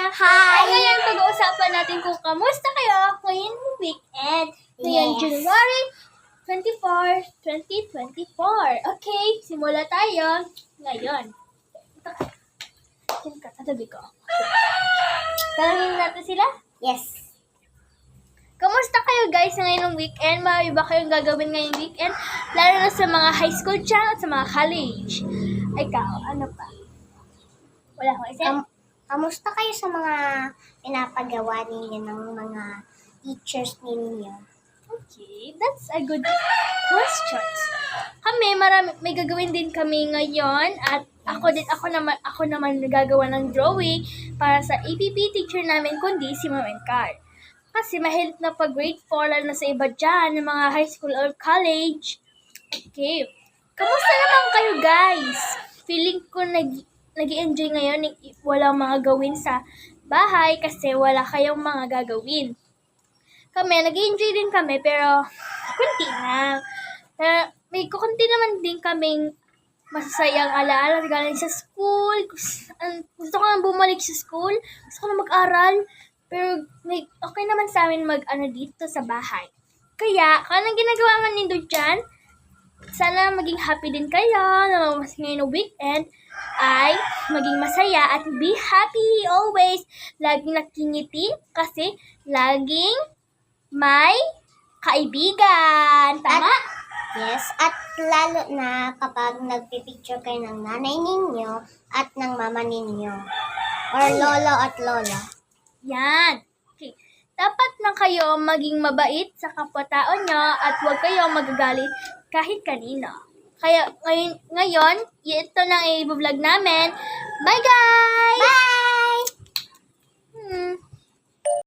Hi! Ngayon, pag-uusapan natin kung kamusta kayo ngayong weekend. Ngayon, Yes. January 24, 2024. Okay, simula tayo ngayon. Ito ka. Diyan ka, katabi ko. Tanungin natin sila. Yes. Kamusta kayo guys ngayong weekend? Marami ba kayong gagawin ngayong weekend? Lalo na sa mga high school dyan at sa mga college. Ikaw, ano pa? Wala akong isip? Kamusta kayo sa mga pinapagawa ninyo ng mga teachers ninyo? Okay, that's a good question. Kami, may gagawin din kami ngayon at ako naman nagagawa ng drawing para sa EPP teacher namin kundi si Ma'am Encar. Kasi mahilig na pag grade 4 lalo na sa iba dyan, ng mga high school or college. Okay. Kamusta naman kayo guys? Feeling ko nag-i-enjoy ngayon, walang mga gawin sa bahay kasi wala kayong mga gagawin. Kami, nag-i-enjoy din kami pero kunti lang. Pero may kukunti naman din kaming masasayang alaala galing sa school. Gusto ko na bumalik sa school. Gusto ko na mag-aral. Pero okay naman sa amin dito sa bahay. Kaya, kung anong ginagawa man nindo dyan, sana maging happy din kayo na mas ngayong weekend ay maging masaya at be happy always. Laging nakingiti kasi laging may kaibigan. Tama? Yes. At lalo na kapag nagpipicture kayo ng nanay ninyo at ng mama ninyo. Or lolo at lola. Yan. Okay. Dapat na kayo maging mabait sa kapwa-tao nyo at huwag kayo magagalit kahit kanino. Kaya ngayon ito lang i-vlog namin. Bye guys!